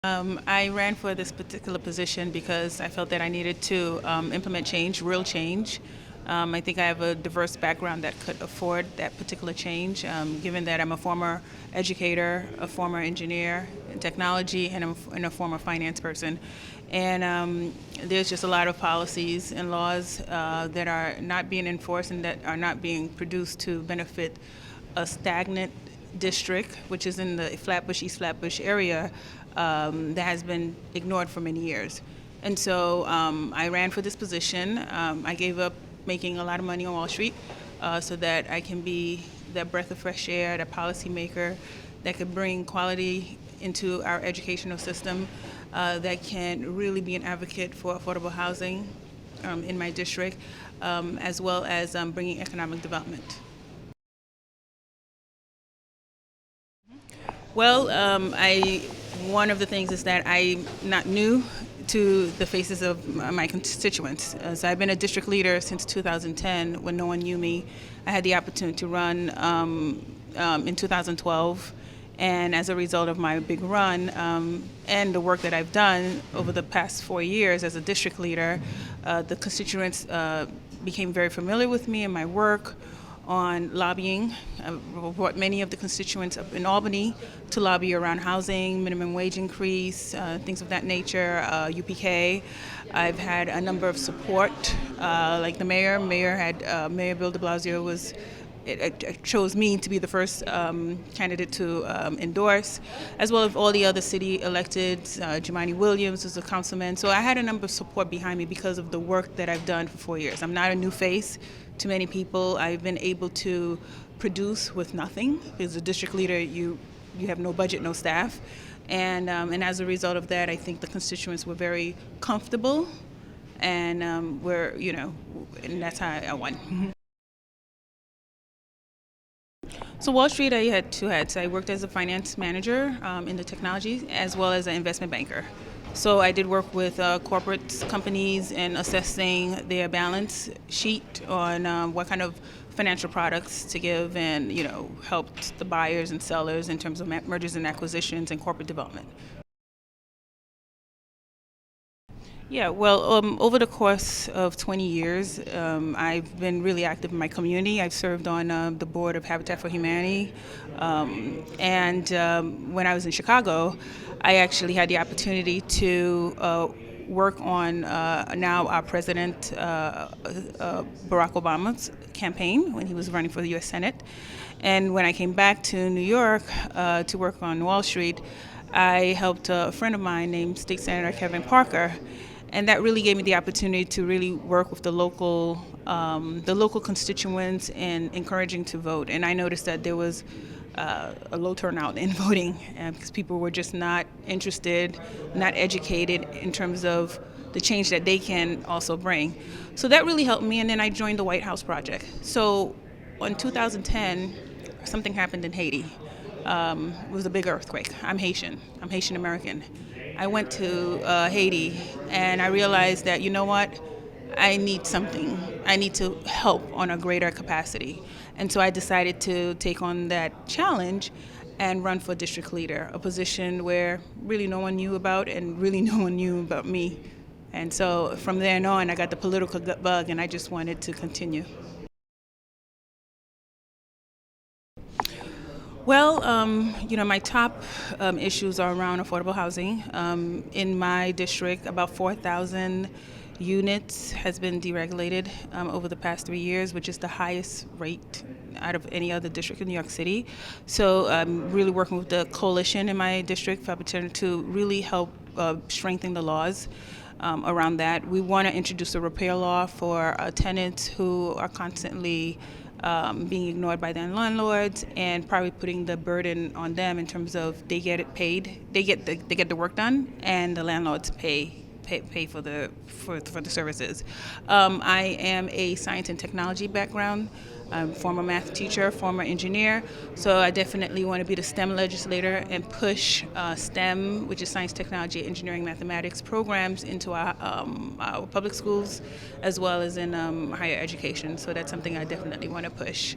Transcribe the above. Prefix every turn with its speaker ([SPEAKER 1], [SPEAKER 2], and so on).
[SPEAKER 1] I ran for this particular position because I felt that I needed to implement change, real change. I think I have a diverse background that could afford that particular change, given that I'm a former educator, a former engineer in technology, and a former finance person. And there's just a lot of policies and laws that are not being enforced and that are not being produced to benefit a stagnant district, which is in the Flatbush, East Flatbush area, that has been ignored for many years. And so I ran for this position. I gave up making a lot of money on Wall Street so that I can be that breath of fresh air, that policymaker that could bring quality into our educational system, that can really be an advocate for affordable housing in my district, as well as bringing economic development. Well, one of the things is that I'm not new to the faces of my constituents. So I've been a district leader since 2010 when no one knew me. I had the opportunity to run in 2012. And as a result of my big run and the work that I've done over the past 4 years as a district leader, the constituents became very familiar with me and my work on lobbying. I brought many of the constituents up in Albany to lobby around housing, minimum wage increase, things of that nature, UPK. I've had a number of support, like the mayor. Mayor Bill de Blasio it chose me to be the first candidate to endorse, as well as all the other city electeds. Jemani Williams was a councilman. So I had a number of support behind me because of the work that I've done for 4 years. I'm not a new face to many people. I've been able to produce with nothing. As a district leader, you have no budget, no staff. And as a result of that, I think the constituents were very comfortable, and and that's how I won. So Wall Street, I had two hats. I worked as a finance manager in the technology as well as an investment banker. So I did work with corporate companies in assessing their balance sheet on what kind of financial products to give and, helped the buyers and sellers in terms of mergers and acquisitions and corporate development. Yeah, well, over the course of 20 years, I've been really active in my community. I've served on the board of Habitat for Humanity. And when I was in Chicago, I actually had the opportunity to work on now our President Barack Obama's campaign when he was running for the U.S. Senate. And when I came back to New York to work on Wall Street, I helped a friend of mine named State Senator Kevin Parker. And that really gave me the opportunity to really work with the local constituents and encouraging to vote. And I noticed that there was a low turnout in voting because people were just not interested, not educated in terms of the change that they can also bring. So that really helped me. And then I joined the White House Project. So in 2010, something happened in Haiti. It was a big earthquake. I'm Haitian. I'm Haitian American. I went to Haiti and I realized that, you know what, I need something. I need to help on a greater capacity. And so I decided to take on that challenge and run for district leader, a position where really no one knew about and really no one knew about me. And so from there on, I got the political bug and I just wanted to continue. Well, my top issues are around affordable housing. In my district, about 4,000 units has been deregulated over the past 3 years, which is the highest rate out of any other district in New York City. So I'm really working with the coalition in my district for opportunity to really help strengthen the laws around that. We want to introduce a repair law for tenants who are constantly being ignored by their landlords, and probably putting the burden on them in terms of they get it paid, they get the work done, and the landlords pay for the services. I am a science and technology background. I'm a former math teacher, former engineer, so I definitely want to be the STEM legislator and push STEM, which is science, technology, engineering, mathematics programs into our public schools as well as in higher education. So that's something I definitely want to push.